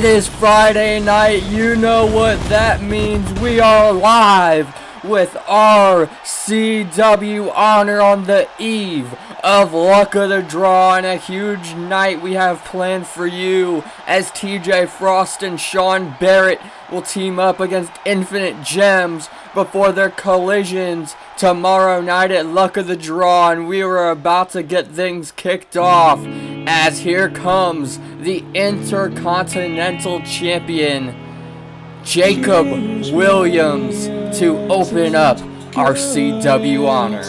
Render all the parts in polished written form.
It is Friday night. You know what that means. We are live with RCW Honor on the eve of Luck of the Draw, and a huge night we have planned for you as TJ Frost and Sean Barrett will team up against Infinite Gems before their collisions tomorrow night at Luck of the Draw. And we are about to get things kicked off as here comes the Intercontinental Champion Jacob Williams to open up RCW Honor.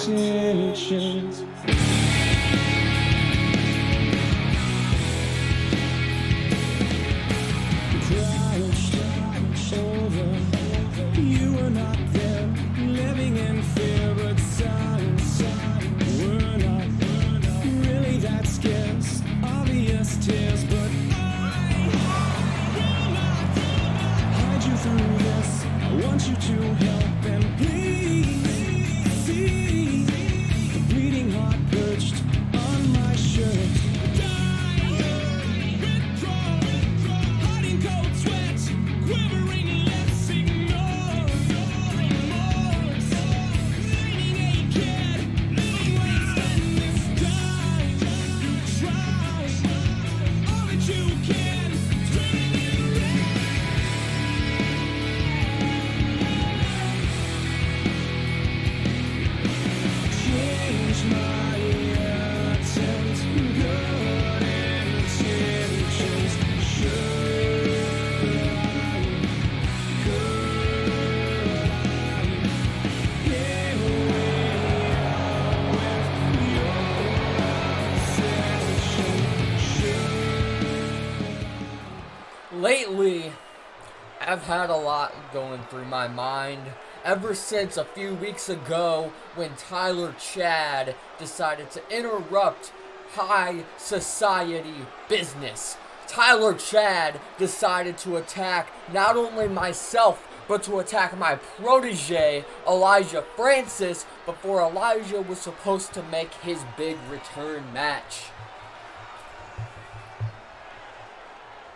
Lately, I've had a lot going through my mind ever since a few weeks ago when Tyler Chad decided to interrupt high society business. Tyler Chad decided to attack not only myself, but to attack my protege, Elijah Francis, before Elijah was supposed to make his big return match.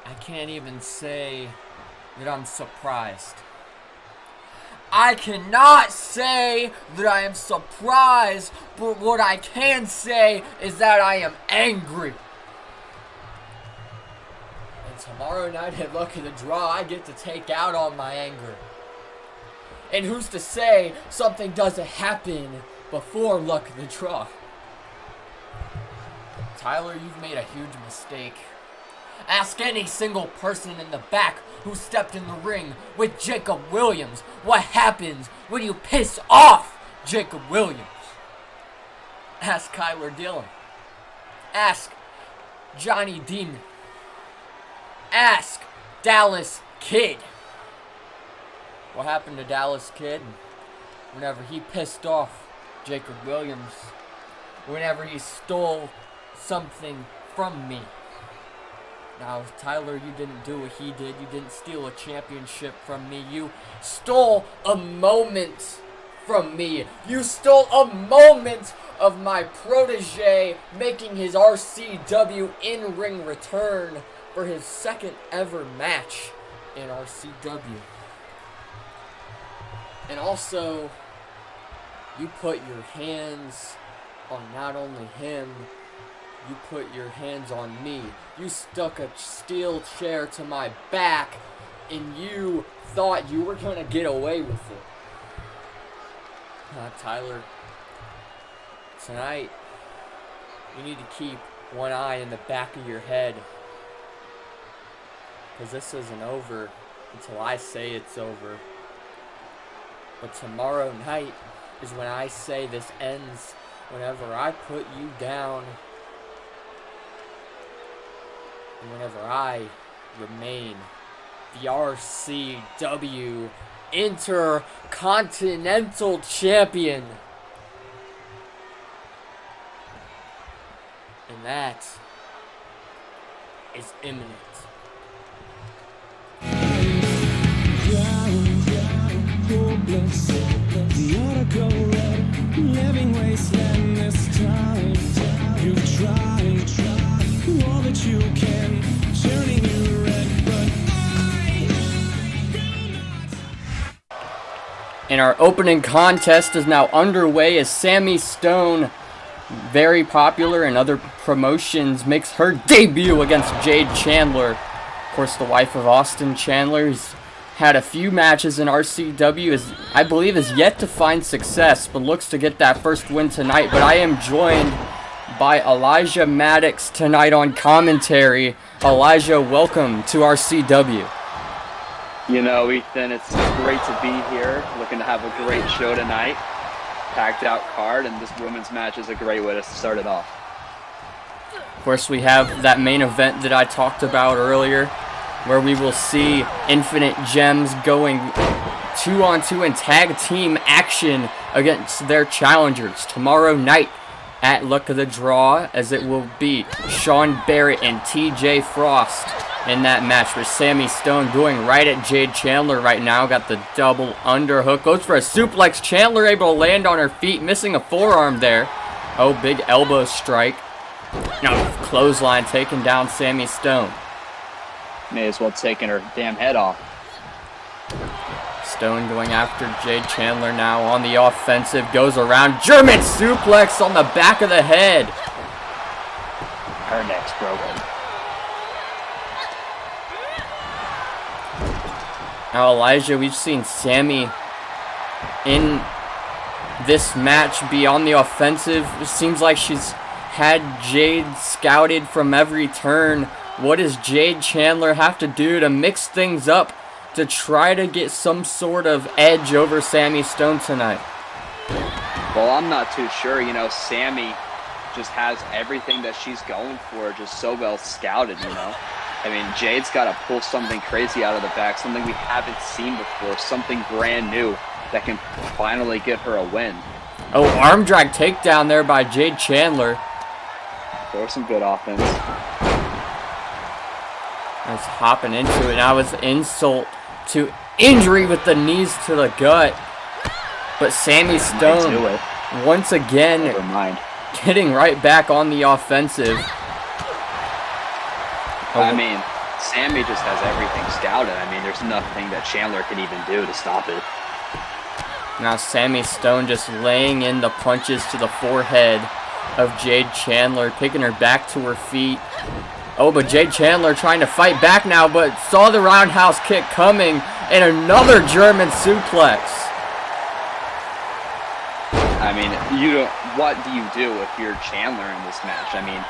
I can't even say that I'm surprised. I cannot say that I am surprised, but what I can say is that I am angry. And tomorrow night at Luck of the Draw, I get to take out all my anger. And who's to say something doesn't happen before Luck of the Draw? Tyler, you've made a huge mistake. Ask any single person in the back who stepped in the ring with Jacob Williams what happens when you piss off Jacob Williams. Ask Kyler Dillon. Ask Johnny Demon. Ask Dallas Kid. What happened to Dallas Kid whenever he pissed off Jacob Williams? Whenever he stole something from me? Now, Tyler, you didn't do what he did. You didn't steal a championship from me. You stole a moment from me. You stole a moment of my protege making his RCW in-ring return for his second ever match in RCW. And also, you put your hands on not only him, you put your hands on me. You stuck a steel chair to my back, and you thought you were going to get away with it. Tyler, tonight, you need to keep one eye in the back of your head. Because this isn't over until I say it's over. But tomorrow night is when I say this ends. Whenever I put you down, and whenever I remain the RCW Intercontinental Champion. And that is imminent. The article read, living wasteland this time. You've tried all that you can, turning you red, but And our opening contest is now underway as Sammy Stone, very popular in other promotions, makes her debut against Jade Chandler. Of course, the wife of Austin Chandler has had a few matches in RCW, I believe is yet to find success, but looks to get that first win tonight. But I am joined by Elijah Maddox tonight on commentary. Elijah, welcome to RCW. You know, Ethan, it's great to be here. Looking to have a great show tonight. Packed out card, and this women's match is a great way to start it off. Of course, we have that main event that I talked about earlier, where we will see Infinite Gems going 2-on-2 and tag team action against their challengers tomorrow night at Luck of the Draw, as it will be Sean Barrett and TJ Frost in that match, with Sammy Stone going right at Jade Chandler right now. Got the double underhook, goes for a suplex. Chandler able to land on her feet, missing a forearm there. Oh, big elbow strike. Now clothesline taking down Sammy Stone. May as well taking her damn head off. Stone going after Jade Chandler now on the offensive, goes around, German suplex on the back of the head. Her neck's broken. Now, Elijah, we've seen Sammy in this match be on the offensive. It seems like she's had Jade scouted from every turn. What does Jade Chandler have to do to mix things up to try to get some sort of edge over Sammy Stone tonight? Well, I'm not too sure. You know, Sammy just has everything that she's going for, just so well scouted, you know. I mean, Jade's got to pull something crazy out of the back, something we haven't seen before, something brand new that can finally get her a win. Oh, arm drag takedown there by Jade Chandler. There's some good offense. That's hopping into it. Now it's insult to injury with the knees to the gut. But Sammy Stone, once again, getting right back on the offensive. I mean, Sammy just has everything scouted. I mean, there's nothing that Chandler can even do to stop it. Now Sammy Stone just laying in the punches to the forehead of Jade Chandler, picking her back to her feet. Oh, but Jade Chandler trying to fight back now, but saw the roundhouse kick coming, and another German suplex. I mean, what do you do if you're Chandler in this match? I mean,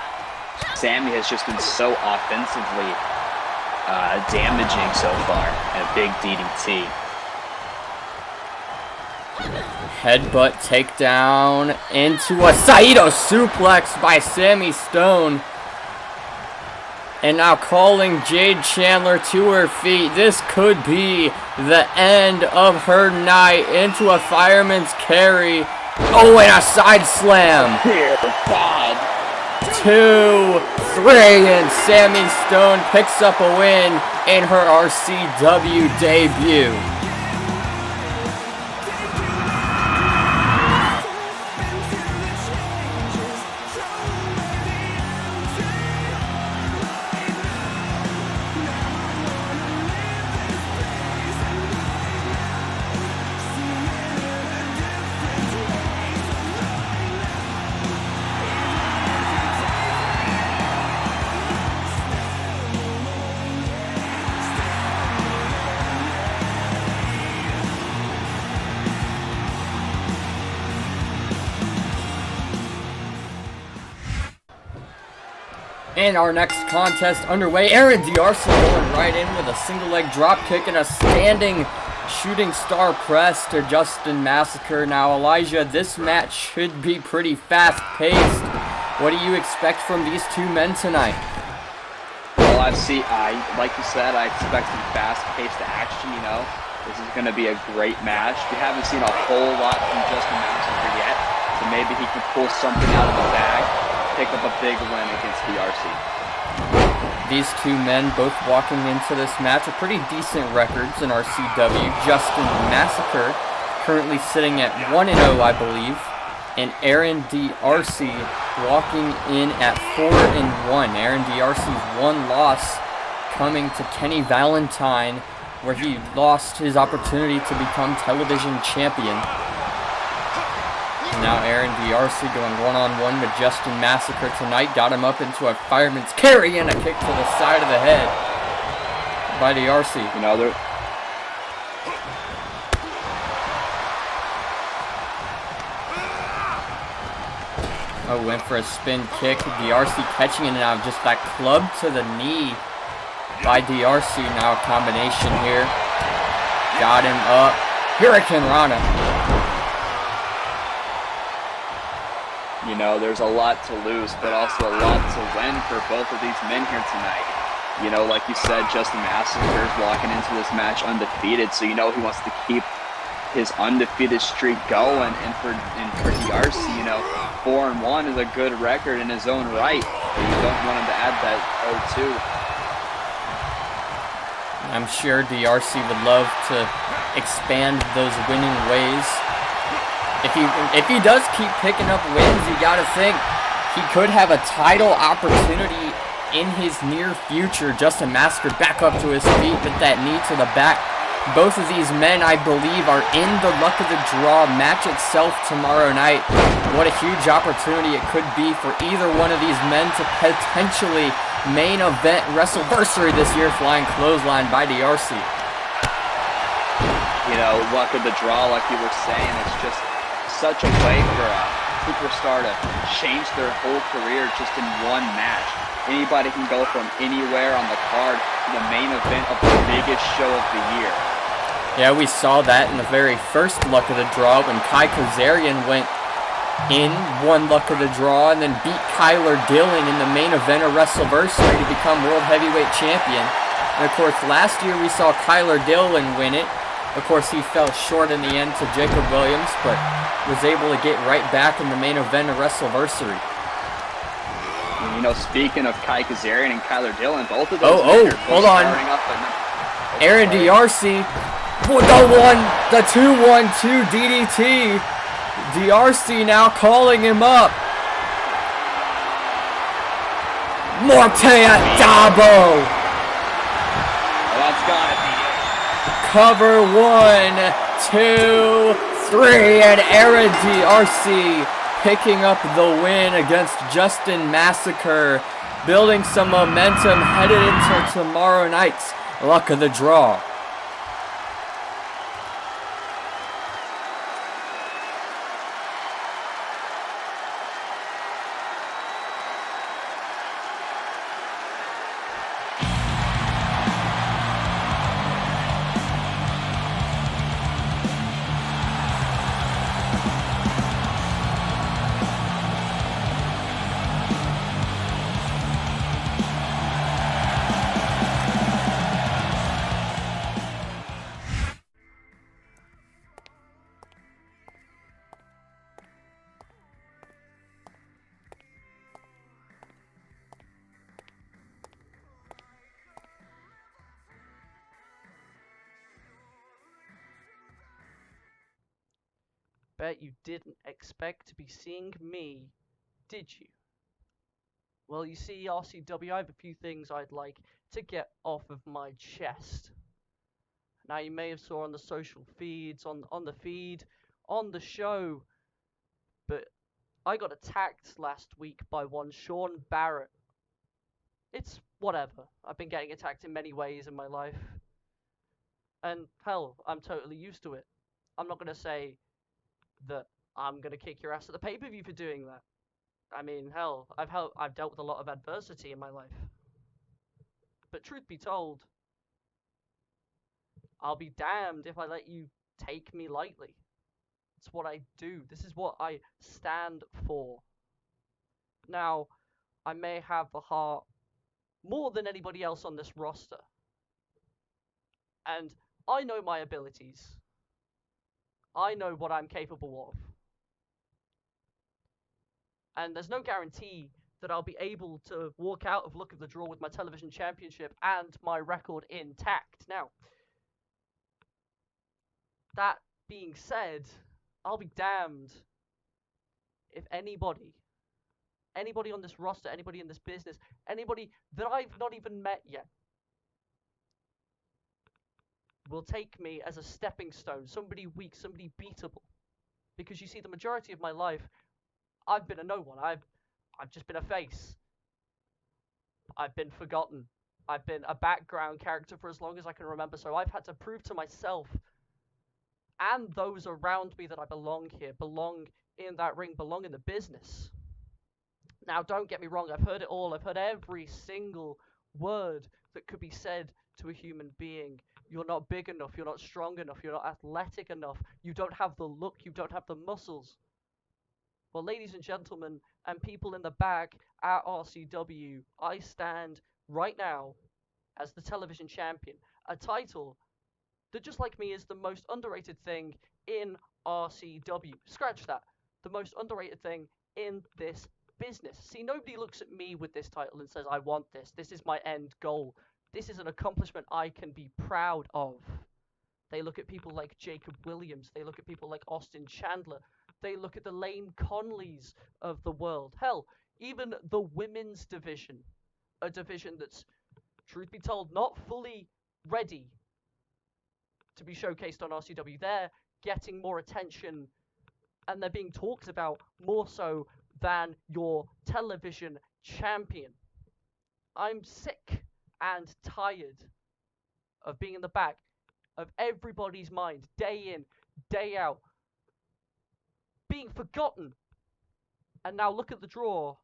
Sammy has just been so offensively damaging so far. And a big DDT. Headbutt takedown into a Saito suplex by Sammy Stone. And now calling Jade Chandler to her feet. This could be the end of her night, into a fireman's carry. Oh, and a side slam. Dear God. 2, 3, and Sammy Stone picks up a win in her RCW debut. And our next contest underway. AERIN going right in with a single leg drop kick and a standing shooting star press to Justin Massacre. Now, Elijah, this match should be pretty fast paced. What do you expect from these two men tonight? Well, like you said, I expect some fast paced action, you know. This is going to be a great match. We haven't seen a whole lot from Justin Massacre yet, so maybe he can pull something out of the bag, pick up a big win against the RC. These two men both walking into this match with pretty decent records in RCW. Justin Massacre currently sitting at 1-0, I believe, and AERIN DRC walking in at 4-1. AERIN DRC's one loss coming to Kenny Valentine where he lost his opportunity to become television champion. And now Aaron D'Arcy going one-on-one with Justin Massacre tonight. Got him up into a fireman's carry and a kick to the side of the head by D'Arcy. You know, they're... Oh, went for a spin kick. D'Arcy catching it now. Just that club to the knee by D'Arcy. Now a combination here. Got him up. Hurricane Rana. You know, there's a lot to lose, but also a lot to win for both of these men here tonight. You know, like you said, Justin Massacre is walking into this match undefeated, so you know he wants to keep his undefeated streak going. And for D'Arcy, you know, 4-1 is a good record in his own right. But you don't want him to add that 0-2. I'm sure D'Arcy would love to expand those winning ways. If he does keep picking up wins, you gotta think he could have a title opportunity in his near future. Justin Massacre back up to his feet with that knee to the back. Both of these men, I believe, are in the luck of the draw match itself tomorrow night. What a huge opportunity it could be for either one of these men to potentially main event WrestleVersary this year. Flying clothesline by D'Arcy. You know, luck of the draw, like you were saying, it's just such a way for a superstar to change their whole career just in one match. Anybody can go from anywhere on the card to the main event of the biggest show of the year. Yeah, we saw that in the very first luck of the draw when Kai Kazarian went in, won luck of the draw, and then beat Kyler Dillon in the main event of WrestleVersary to become World Heavyweight Champion. And of course, last year we saw Kyler Dillon win it. Of course, he fell short in the end to Jacob Williams, but was able to get right back in the main event of WrestleVersary. And, you know, speaking of Kai Kazarian and Kyler Dillon, both of those hold on. Aaron D'Arcy with the 2-1-2 DDT. D'Arcy now calling him up. Morte at Dabo. Well, that's gotta be it. Cover 1, 2, 3, and Aaron D'Arcy picking up the win against Justin Massacre, building some momentum headed into tomorrow night's luck of the draw. Bet you didn't expect to be seeing me, did you? Well, you see, RCW, I have a few things I'd like to get off of my chest. Now, you may have saw on the social feeds, on the feed, on the show, but I got attacked last week by one Sean Barrett. It's whatever. I've been getting attacked in many ways in my life. And, hell, I'm totally used to it. I'm not going to say that I'm gonna kick your ass at the pay-per-view for doing that. I mean, hell, I've dealt with a lot of adversity in my life. But truth be told, I'll be damned if I let you take me lightly. It's what I do. This is what I stand for. Now, I may have the heart more than anybody else on this roster. And I know my abilities. I know what I'm capable of. And there's no guarantee that I'll be able to walk out of Luck of the Draw with my television championship and my record intact. Now, that being said, I'll be damned if anybody on this roster, anybody in this business, anybody that I've not even met yet, will take me as a stepping stone, somebody weak, somebody beatable. Because you see, the majority of my life, I've been a no one. I've just been a face. I've been forgotten. I've been a background character for as long as I can remember, so I've had to prove to myself and those around me that I belong here, belong in that ring, belong in the business. Now, don't get me wrong, I've heard it all. I've heard every single word that could be said to a human being. You're not big enough, you're not strong enough, you're not athletic enough, you don't have the look, you don't have the muscles. Well, ladies and gentlemen, and people in the back at RCW, I stand right now as the television champion, a title that, just like me, is the most underrated thing in RCW. Scratch that. The most underrated thing in this business. See, nobody looks at me with this title and says, I want this. This is my end goal. This is an accomplishment I can be proud of. They look at people like Jacob Williams. They look at people like Austin Chandler. They look at the Lane Conleys of the world. Hell, even the women's division. A division that's, truth be told, not fully ready to be showcased on RCW. They're getting more attention and they're being talked about more so than your television champion. I'm sick and tired of being in the back of everybody's mind, day in, day out, being forgotten. And now look at the draw.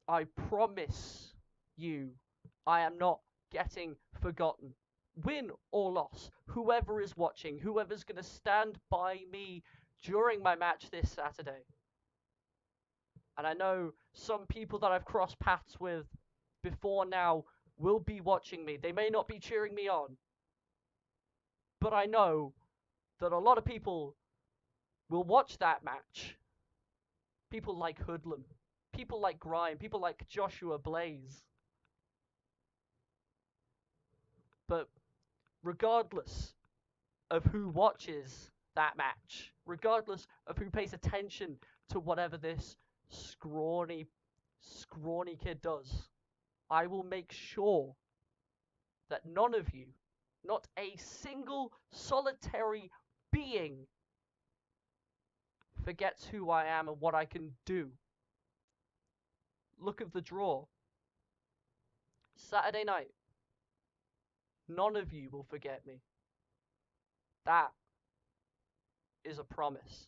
I promise you, I am not getting forgotten. Win or loss, whoever is watching, whoever's going to stand by me during my match this Saturday. And I know some people that I've crossed paths with before now will be watching me. They may not be cheering me on, but I know that a lot of people will watch that match. People like Hoodlum, people like Grime, people like Joshua Blaze. But regardless of who watches that match, regardless of who pays attention to whatever this scrawny kid does, I will make sure that none of you, not a single solitary being, forgets who I am and what I can do. Look at the draw. Saturday night. None of you will forget me. That is a promise.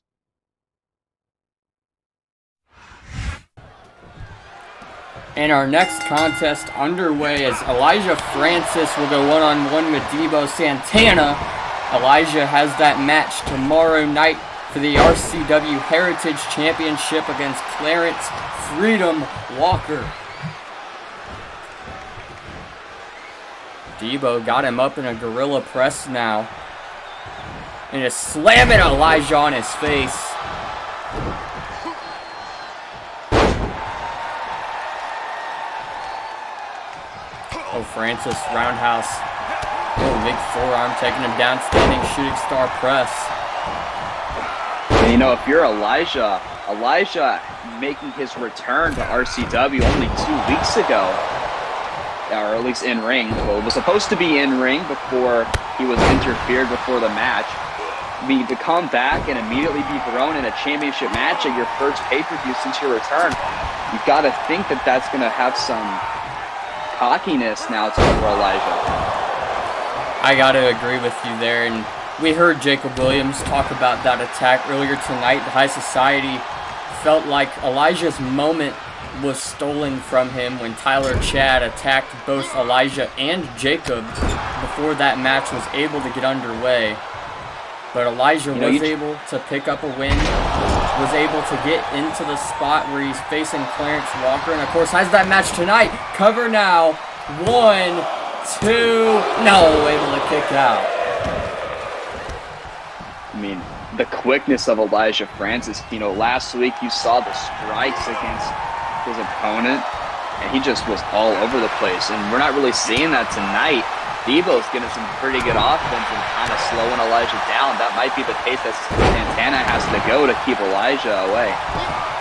And our next contest underway as Elijah Francis will go one-on-one with Debo Santana. Elijah has that match tomorrow night for the RCW Heritage Championship against Clarence Freedom Walker. Debo got him up in a gorilla press now. And just slamming Elijah on his face. Oh, Francis, roundhouse. Oh, big forearm taking him down, standing shooting star press. You know, if you're Elijah making his return to RCW only 2 weeks ago, or at least in ring. Well, it was supposed to be in ring before he was interfered before the match. To come back and immediately be thrown in a championship match at your first pay-per-view since your return, you've got to think that that's going to have some cockiness now to over Elijah. I got to agree with you there, and we heard Jacob Williams talk about that attack earlier tonight. The High Society felt like Elijah's moment was stolen from him when Tyler Chad attacked both Elijah and Jacob before that match was able to get underway. But Elijah was able to pick up a win, was able to get into the spot where he's facing Clarence Walker, and of course has that match tonight. Cover now. 1, 2, no, able to kick out. I mean, the quickness of Elijah Francis. You know, last week you saw the strikes against his opponent, and he just was all over the place. And we're not really seeing that tonight. Debo's getting some pretty good offense and kind of slowing Elijah down. That might be the pace that Santana has to go to keep Elijah away.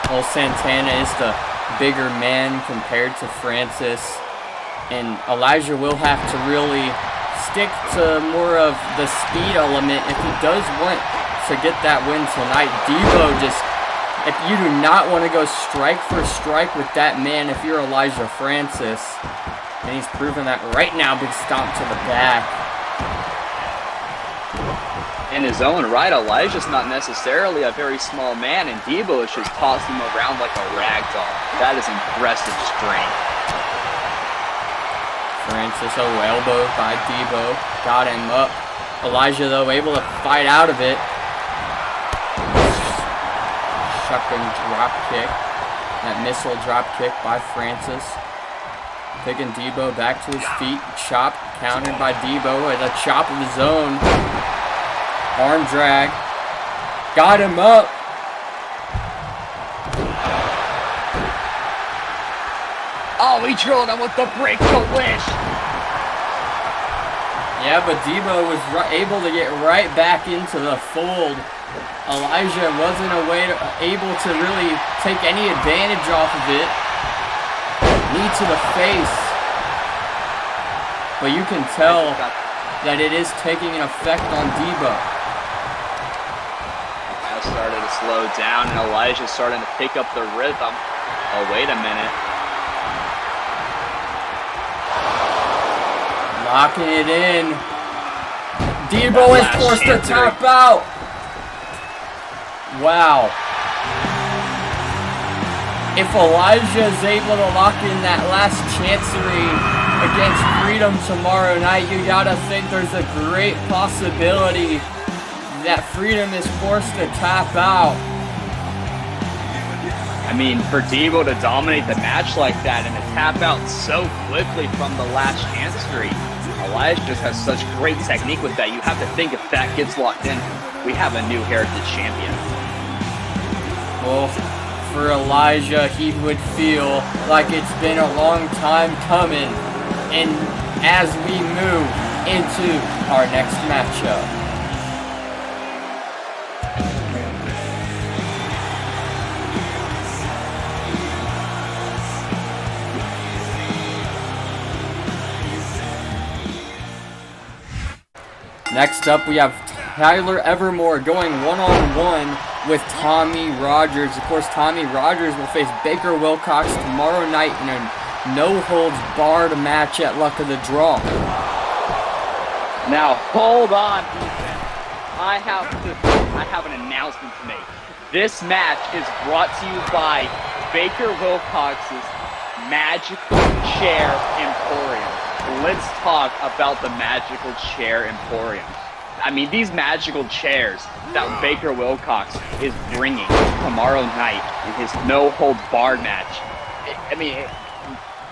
Well, Santana is the bigger man compared to Francis, and Elijah will have to really stick to more of the speed element if he does want to get that win tonight. Debo just, if you do not want to go strike for strike with that man, if you're Elijah Francis, and he's proven that right now, big stomp to the back. In his own right, Elijah's not necessarily a very small man, and Debo is just tossing him around like a rag doll. That is impressive strength. Francis, elbow by Debo, got him up. Elijah, though, able to fight out of it. Shucking drop kick. That missile drop kick by Francis. Picking Debo back to his feet. Chop countered by Debo with a chop of his own. Arm drag. Got him up. Oh, he drilled him with the break delish. Yeah, but Debo was able to get right back into the fold. Elijah wasn't able to really take any advantage off of it. Knee to the face. But you can tell that it is taking an effect on Debo. Now started to slow down, and Elijah's starting to pick up the rhythm. Oh, wait a minute. Locking it in. Debo is forced to tap out. Wow. If Elijah is able to lock in that last chancery against Freedom tomorrow night, you gotta think there's a great possibility that Freedom is forced to tap out. I mean, for Debo to dominate the match like that and to tap out so quickly from the last chancery, Elijah just has such great technique with that. You have to think if that gets locked in, we have a new Heritage champion. Well, for Elijah, he would feel like it's been a long time coming. And as we move into our next matchup. Next up, we have Tyler Evermore going one-on-one with Tommy Rogers. Of course, Tommy Rogers will face Baker Wilcox tomorrow night in a no-holds-barred match at Luck of the Draw. Now, hold on, defense. I have an announcement to make. This match is brought to you by Baker Wilcox's Magical Chair Emporium. Let's talk about the Magical Chair Emporium. I mean, these magical chairs that Baker Wilcox is bringing tomorrow night in his no-holds-barred match. I mean,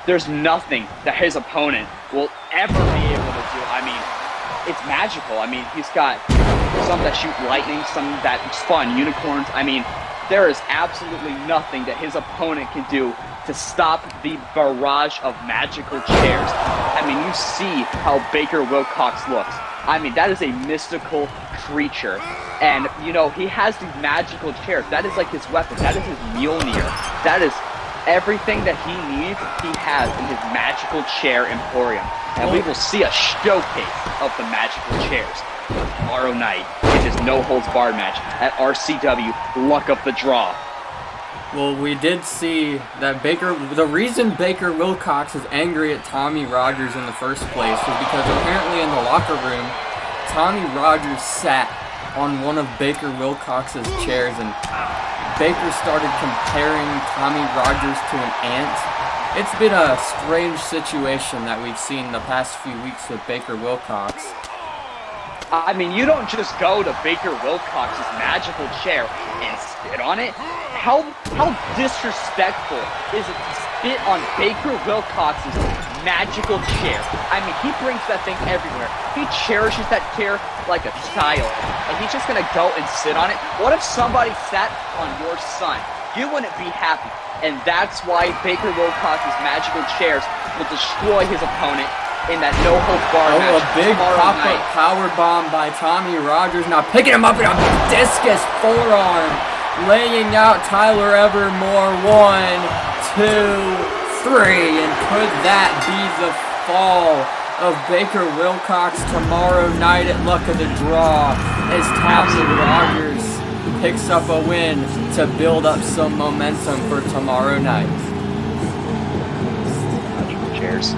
there's nothing that his opponent will ever be able to do. I mean, it's magical. I mean, he's got some that shoot lightning, some that spawn unicorns. I mean, there is absolutely nothing that his opponent can do to stop the barrage of magical chairs. I mean, you see how Baker Wilcox looks. I mean, that is a mystical creature. And, you know, he has these magical chairs. That is like his weapon. That is his Mjolnir. That is everything that he needs, he has in his Magical Chair Emporium. And we will see a showcase of the magical chairs tomorrow night in his no-holds-barred match at RCW Luck of the Draw. Well, we did see that the reason Baker Wilcox is angry at Tommy Rogers in the first place was because apparently in the locker room, Tommy Rogers sat on one of Baker Wilcox's chairs, and Baker started comparing Tommy Rogers to an ant. It's been a strange situation that we've seen the past few weeks with Baker Wilcox. I mean, you don't just go to Baker Wilcox's magical chair and spit on it. How disrespectful is it to spit on Baker Wilcox's magical chair? I mean, he brings that thing everywhere. He cherishes that chair like a child, and he's just gonna go and sit on it. What if somebody sat on your son? You wouldn't be happy, and that's why Baker Wilcox's magical chairs will destroy his opponent in that no-holds-barred match. A big pop-up power bomb by Tommy Rogers. Now picking him up in a discus forearm. Laying out Tyler Evermore. 1, 2, 3. And could that be the fall of Baker Wilcox tomorrow night at Luck of the Draw as Tammy RODGERS picks up a win to build up some momentum for tomorrow night. Cheers.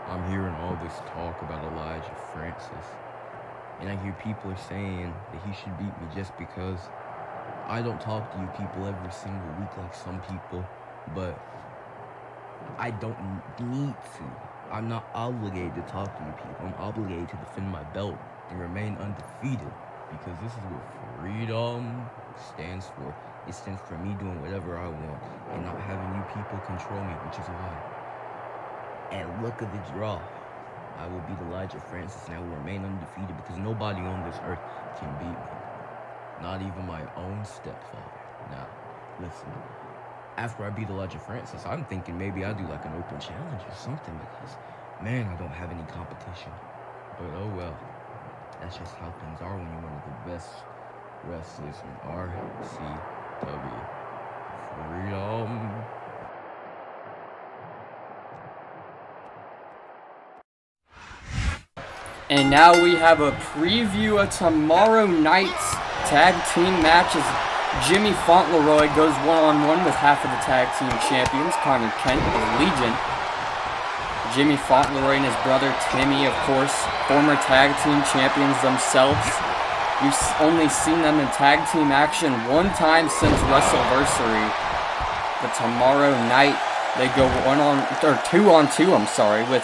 I'm hearing all this talk about Elijah Francis, and I hear people are saying that he should beat me just because I don't talk to you people every single week like some people, but I don't need to. I'm not obligated to talk to you people. I'm obligated to defend my belt and remain undefeated because this is what freedom stands for. It stands for me doing whatever I want and not having you people control me, which is why. And look at the draw. I will beat Elijah Francis and I will remain undefeated because nobody on this earth can beat me. Not even my own stepfather. Now, listen. After I beat Elijah Francis, I'm thinking maybe I'll do like an open challenge or something because, man, I don't have any competition. But oh well. That's just how things are when you're one of the best wrestlers in RCW. Freedom. And now we have a preview of tomorrow night's tag team matches. Jimmy Fauntleroy goes one-on-one with half of the tag team champions, Connor Kent of Legion. Jimmy Fauntleroy and his brother Timmy, of course, former tag team champions themselves. You've only seen them in tag team action one time since WrestleVersary. But tomorrow night, they go 2-on-2, I'm sorry, with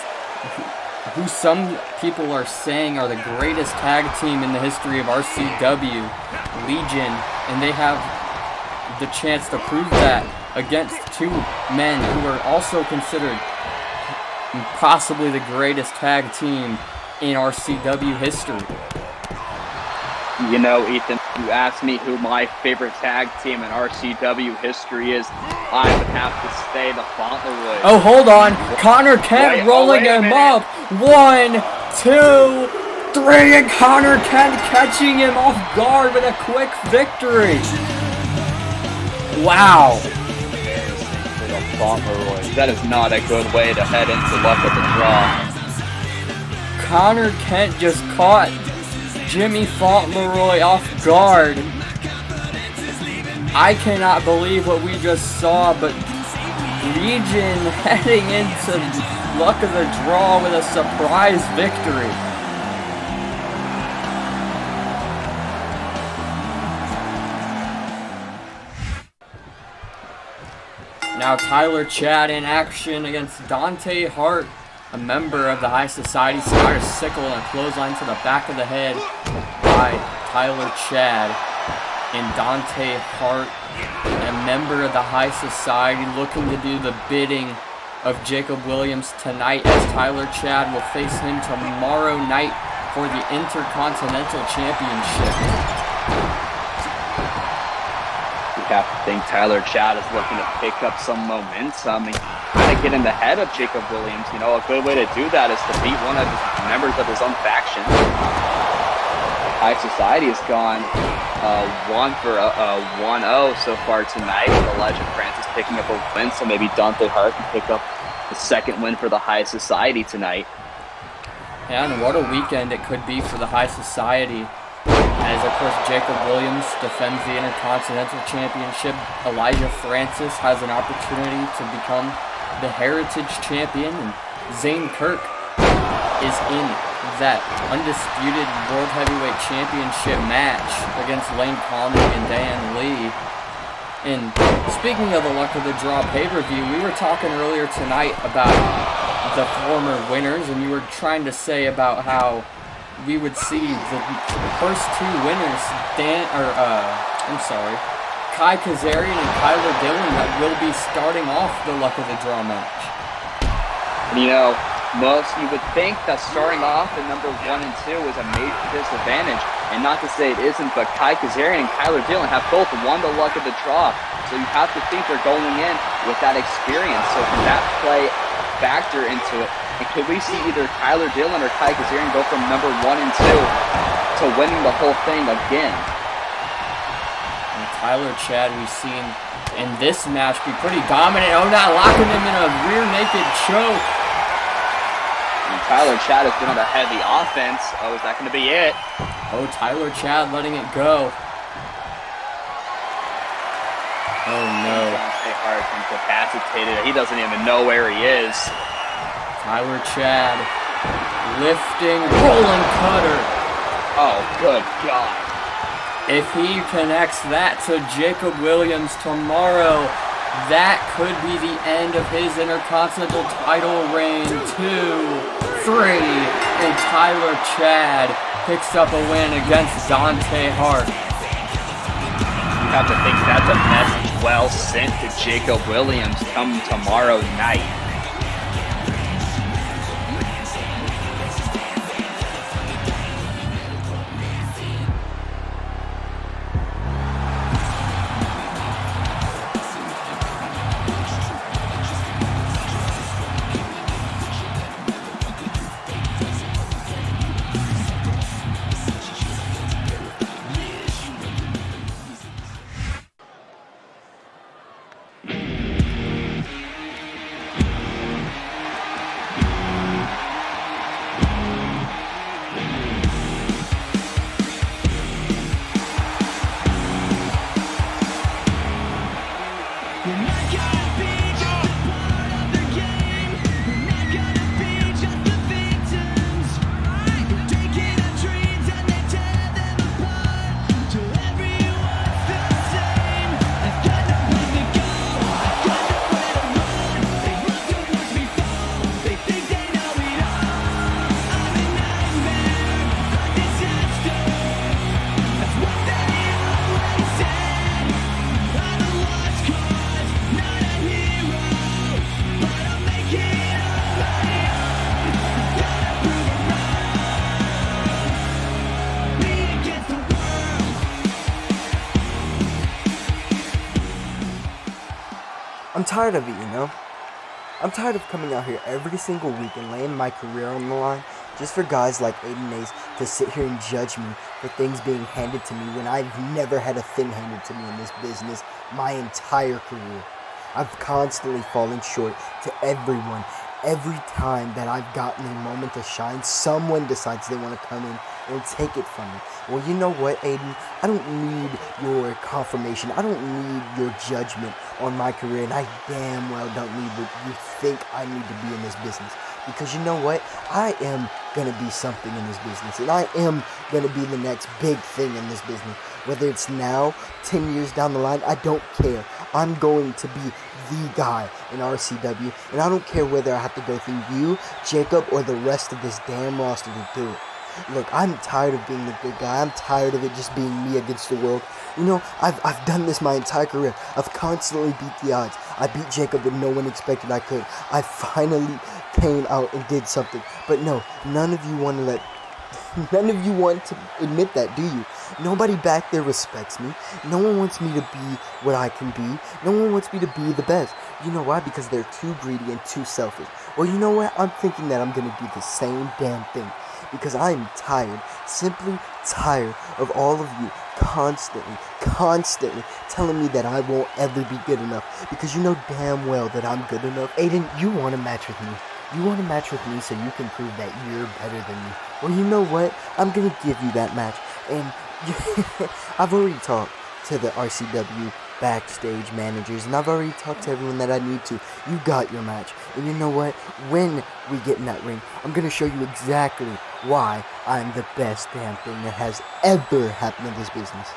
who some people are saying are the greatest tag team in the history of RCW, Legion, and they have the chance to prove that against two men who are also considered possibly the greatest tag team in RCW history. You know, Ethan, you asked me who my favorite tag team in RCW history is. I would have to say the Fauntleroys. Oh, hold on. Connor Kent rolling him up. 1, 2, 3, and Connor Kent catching him off guard with a quick victory. Wow. The Fauntleroys. That is not a good way to head into luck of the draw. Connor Kent just caught Jimmy Fauntleroy off guard. I cannot believe what we just saw, but Legion heading into luck of the draw with a surprise victory. Now Tyler Chad in action against Dante Hart, a member of the High Society. Snyder sickle and a clothesline to the back of the head by Tyler Chad. And Dante Hart, a member of the High Society, looking to do the bidding of Jacob Williams tonight, as Tyler Chad will face him tomorrow night for the Intercontinental Championship. You have to think Tyler Chad is looking to pick up some momentum and kind of get in the head of Jacob Williams. You know, a good way to do that is to beat one of his members of his own faction. High Society has gone 1-0 so far tonight, with Elijah Francis picking up a win, so maybe Dante Hart can pick up the second win for the High Society tonight. Yeah, and what a weekend it could be for the High Society, as of course Jacob Williams defends the Intercontinental Championship. Elijah Francis has an opportunity to become the Heritage Champion, and Zane Kirk is in that undisputed World Heavyweight Championship match against Lane Conley and Dan Lee. And speaking of the Luck of the Draw pay-per-view, we were talking earlier tonight about the former winners, and you were trying to say about how we would see the first two winners, Kai Kazarian and Tyler Dillon, that will be starting off the Luck of the Draw match. You know, you would think that starting off at number 1 and 2 is a major disadvantage, and not to say it isn't, but Kai Kazarian and Tyler Dillon have both won the Luck of the Draw, so you have to think they're going in with that experience. So can that play factor into it? And could we see either Tyler Dillon or Kai Kazarian go from number 1 and 2 to winning the whole thing again? And Tyler Chad, we've seen in this match, be pretty dominant. Oh, not locking him in a rear naked choke. And Tyler Chad has been on a heavy offense. Oh, is that going to be it? Oh, Tyler Chad letting it go. Oh, no. Dante Hart incapacitated. He doesn't even know where he is. Tyler Chad lifting, rolling cutter. Oh, good God. If he connects that to Jacob Williams tomorrow, that could be the end of his Intercontinental title reign. 2, 3, and Tyler Chad picks up a win against Dante Hart. You have to think that's a message well sent to Jacob Williams come tomorrow night. I'm tired of it, you know? I'm tired of coming out here every single week and laying my career on the line just for guys like Aiden Ace to sit here and judge me for things being handed to me when I've never had a thing handed to me in this business my entire career. I've constantly fallen short to everyone. Every time that I've gotten a moment to shine, someone decides they want to come in and take it from me. Well, you know what, Aiden? I don't need your confirmation. I don't need your judgment on my career, and I damn well don't need what you think I need to be in this business. Because you know what? I am going to be something in this business, and I am going to be the next big thing in this business. Whether it's now, 10 years down the line, I don't care. I'm going to be the guy in RCW, and I don't care whether I have to go through you, Jacob, or the rest of this damn roster to do it. Look, I'm tired of being the good guy. I'm tired of it just being me against the world. You know, I've done this my entire career. I've constantly beat the odds. I beat Jacob when no one expected I could. I finally came out and did something. But no, none of you want to admit that, do you? Nobody back there respects me. No one wants me to be what I can be. No one wants me to be the best. You know why? Because they're too greedy and too selfish. Well, you know what? I'm thinking that I'm going to do the same damn thing. Because I'm tired, simply tired of all of you constantly telling me that I won't ever be good enough. Because you know damn well that I'm good enough. Aiden, you want to match with me. You want to match with me so you can prove that you're better than me. Well, you know what? I'm going to give you that match. And I've already talked to the RCW backstage managers, and I've already talked to everyone that I need to. You got your match. And you know what? When we get in that ring, I'm going to show you exactly why I'm the best damn thing that has ever happened in this business.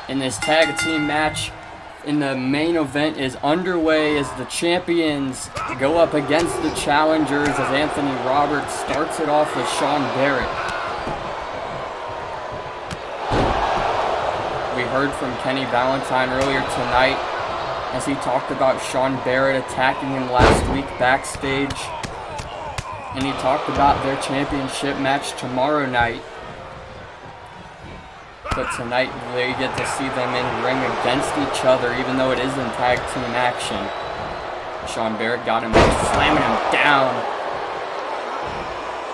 In this tag team match, in the main event is underway as the champions go up against the challengers as Anthony Roberts starts it off with Sean Barrett. We heard from Kenny Valentine earlier tonight as he talked about Sean Barrett attacking him last week backstage. And he talked about their championship match tomorrow night. But tonight they get to see them in ring against each other, even though it is in tag team action. Sean Barrett got him, slamming him down.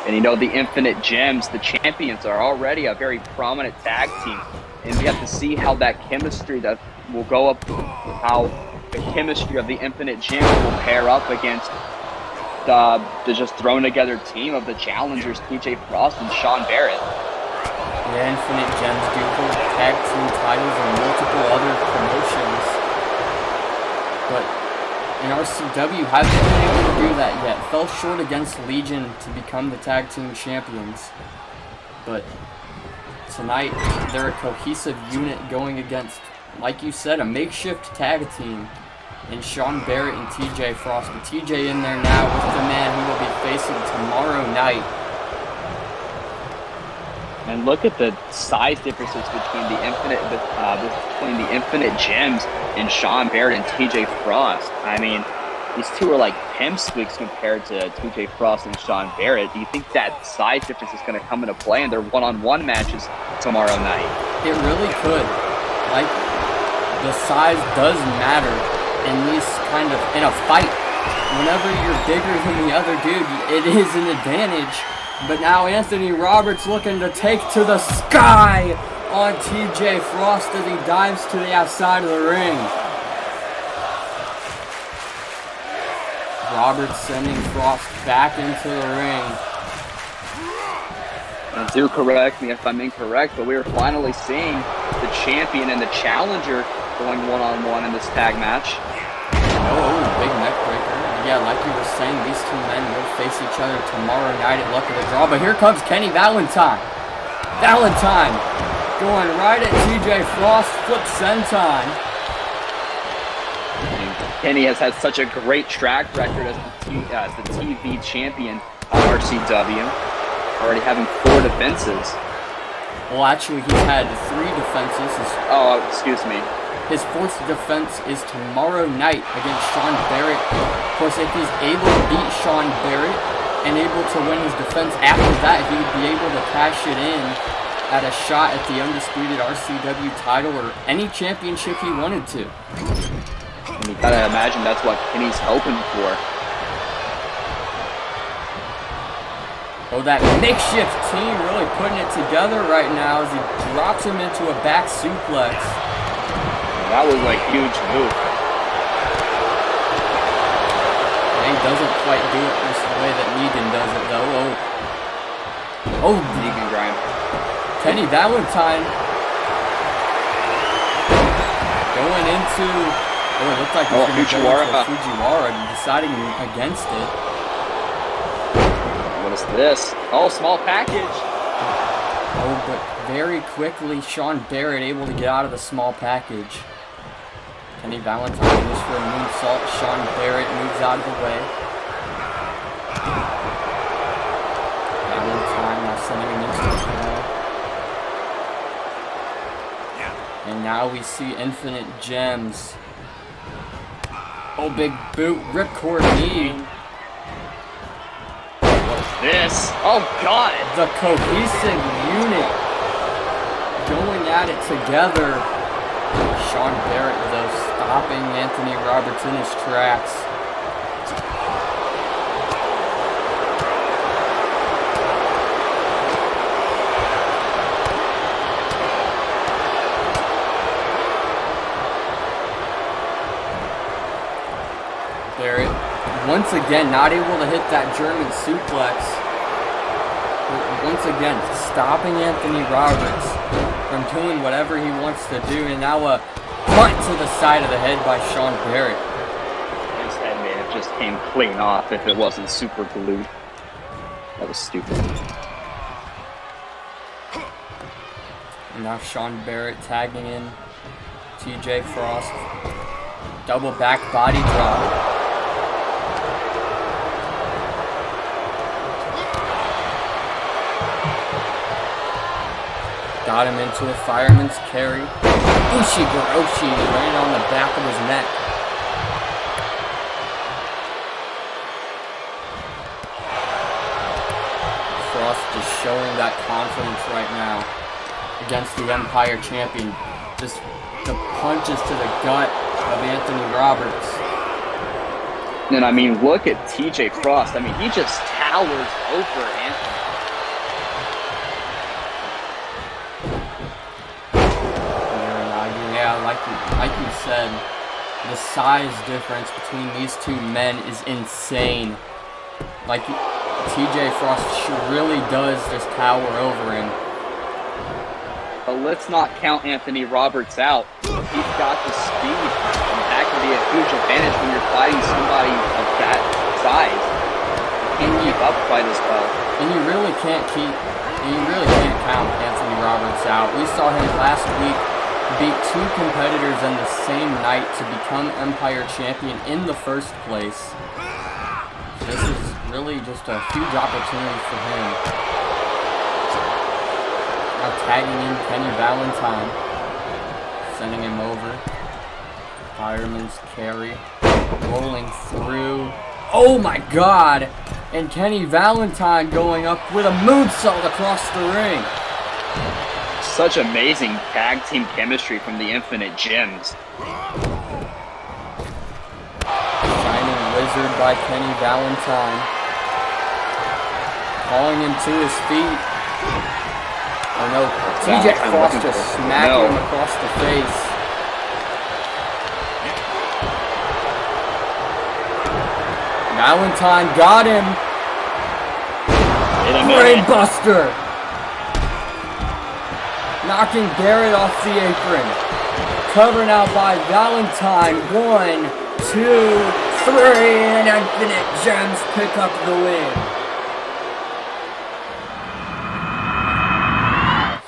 And you know, the Infinite Gems, the champions, are already a very prominent tag team. And we have to see how that chemistry that will go up, how the chemistry of the Infinite Gems will pair up against the just thrown together team of the challengers, TJ Frost and Sean Barrett. The Infinite Gems do hold tag team titles and multiple other promotions. But in RCW, haven't been able to do that yet. Fell short against Legion to become the tag team champions. But tonight, they're a cohesive unit going against, like you said, a makeshift tag team in Sean Barrett and TJ Frost. But TJ in there now with the man who will be facing tomorrow night. And look at the size differences between the Infinite Gems and Sean Barrett and TJ Frost. I mean, these two are like pimsqueaks compared to TJ Frost and Sean Barrett. Do you think that size difference is going to come into play in their one-on-one matches tomorrow night? It really could. Like, the size does matter in these kind of, in a fight. Whenever you're bigger than the other dude, it is an advantage. But now Anthony Roberts looking to take to the sky on TJ Frost as he dives to the outside of the ring. Roberts sending Frost back into the ring. And do correct me if I'm incorrect, but we are finally seeing the champion and the challenger going one-on-one in this tag match. Oh, big neck breaker. Yeah, like you were saying, these two men will face each other tomorrow night at Luck of the Draw. But here comes Kenny Valentine. Valentine going right at TJ Frost, flip senton. Kenny has had such a great track record as the TV champion on RCW, already having 4 defenses. Well, actually, he's had 3 defenses. Excuse me. His 4th defense is tomorrow night against Sean Barrett. Of course, if he's able to beat Sean Barrett and able to win his defense after that, he would be able to cash it in at a shot at the undisputed RCW title or any championship he wanted to. And you gotta imagine that's what Kenny's hoping for. Oh, that makeshift team really putting it together right now as he drops him into a back suplex. That was a huge move. He doesn't quite do it this way that Negan does it, though. Oh, Negan grind. Kenny Valentine going into. Oh, it looked like he was going to go into Fujiwara and deciding against it. What is this? Oh, small package. Oh, but very quickly, Sean Barrett able to get out of the small package. Kenny Valentine goes for a moonsault. Sean Barrett moves out of the way. Valentine now sending him into the corner. And now we see Infinite Gems. Oh, big boot, ripcord knee. What's this? Oh, God. The cohesive unit going at it together. Sean Barrett, though, stopping Anthony Roberts in his tracks. Barrett, once again, not able to hit that German suplex. But once again, stopping Anthony Roberts from doing whatever he wants to do. And now a punt to the side of the head by Sean Barrett. His head may have just came clean off if it wasn't super glued. That was stupid. And now Sean Barrett tagging in TJ Frost. Double back body drop. Got him into a fireman's carry. Ushigoroshi laying on the back of his neck. Frost just showing that confidence right now against the Empire champion. Just the punches to the gut of Anthony Roberts. And I mean, look at TJ Frost. I mean, he just towers over Anthony. Like you said, the size difference between these two men is insane. Like, TJ Frost really does just tower over him. But let's not count Anthony Roberts out. He's got the speed, and that can be a huge advantage when you're fighting somebody of that size. You can't keep up quite as well. And you really can't count Anthony Roberts out. We saw him last week beat two competitors in the same night to become Empire champion in the first place. This is really just a huge opportunity for him. Now tagging in Kenny Valentine, sending him over. Fireman's carry, rolling through. Oh my God! And Kenny Valentine going up with a moonsault across the ring. Such amazing tag team chemistry from the Infinite Gems. Shining Wizard by Kenny Valentine. Calling him to his feet. Oh no, TJ Frost just smacking him across the face. Valentine got him. Brainbuster. Knocking Barrett off the apron. Cover now by Valentine. 1, 2, 3, and Infinite Gems pick up the win.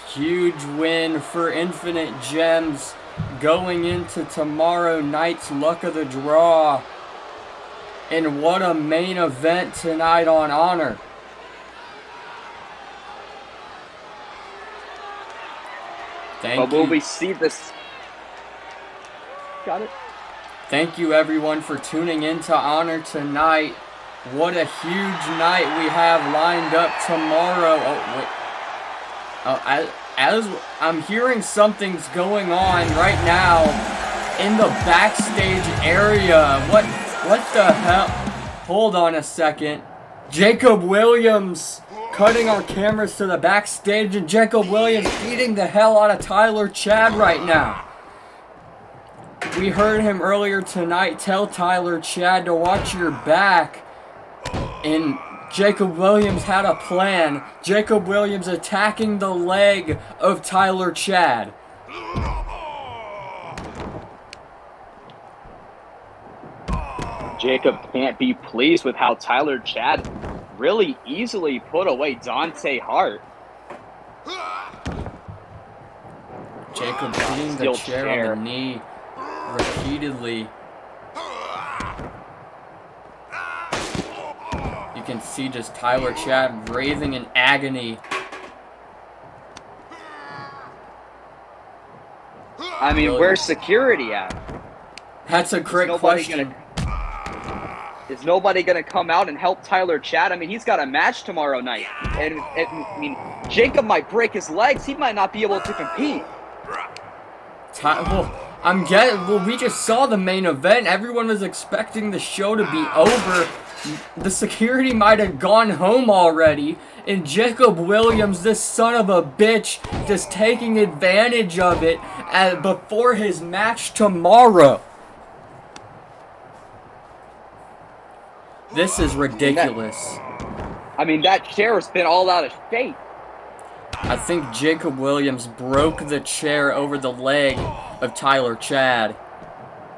Huge win for Infinite Gems going into tomorrow night's Luck of the Draw. And what a main event tonight on Honor. But will we see this? Got it. Thank you everyone for tuning in to Honor tonight. What a huge night we have lined up tomorrow. Oh wait. Oh, As I'm hearing something's going on right now in the backstage area. What the hell? Hold on a second. Jacob Williams cutting our cameras to the backstage, and Jacob Williams beating the hell out of Tyler Chad right now. We heard him earlier tonight tell Tyler Chad to watch your back, and Jacob Williams had a plan. Jacob Williams attacking the leg of Tyler Chad. Jacob can't be pleased with how Tyler Chad really easily put away Dante Hart. Jacob hitting the chair on the knee repeatedly. You can see just Tyler Chad writhing in agony. I mean, where's security at? That's a great question. Is nobody going to come out and help Tyler Chad? I mean, he's got a match tomorrow night. And I mean, Jacob might break his legs. He might not be able to compete. We just saw the main event. Everyone was expecting the show to be over. The security might have gone home already. And Jacob Williams, this son of a bitch, just taking advantage of it before his match tomorrow. This is ridiculous. I mean, that chair has been all out of shape. I think Jacob Williams broke the chair over the leg of Tyler Chad.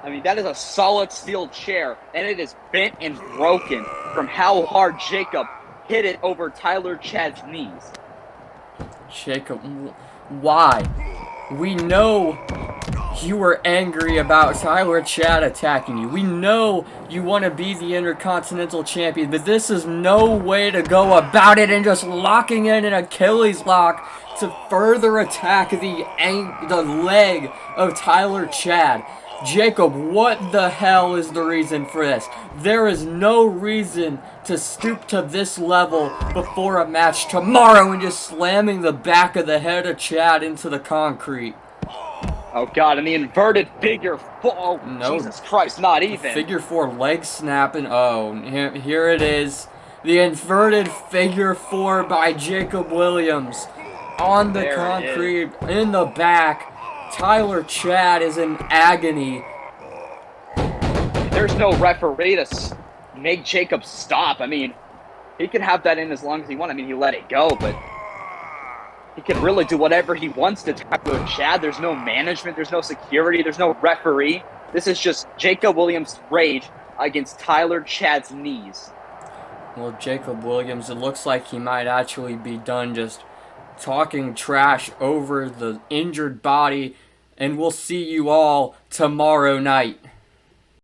I mean, that is a solid steel chair, and it is bent and broken from how hard Jacob hit it over Tyler Chad's knees. Jacob, why? We know you were angry about Tyler Chad attacking you. We know you want to be the Intercontinental Champion, but this is no way to go about it, and just locking in an Achilles lock to further attack the leg of Tyler Chad. Jacob, what the hell is the reason for this? There is no reason to stoop to this level before a match tomorrow and just slamming the back of the head of Chad into the concrete. Oh, God, and the inverted figure four. Oh, no, Jesus Christ, not even. Figure four leg snap, and here it is. The inverted figure four by Jacob Williams on the concrete in the back. Tyler Chad is in agony. There's no referee to make Jacob stop. I mean, he can have that in as long as he wants. I mean, he let it go, but he can really do whatever he wants to Tyler Chad. There's no management. There's no security. There's no referee. This is just Jacob Williams' rage against Tyler Chad's knees. Well, Jacob Williams, it looks like he might actually be done just talking trash over the injured body, and we'll see you all tomorrow night.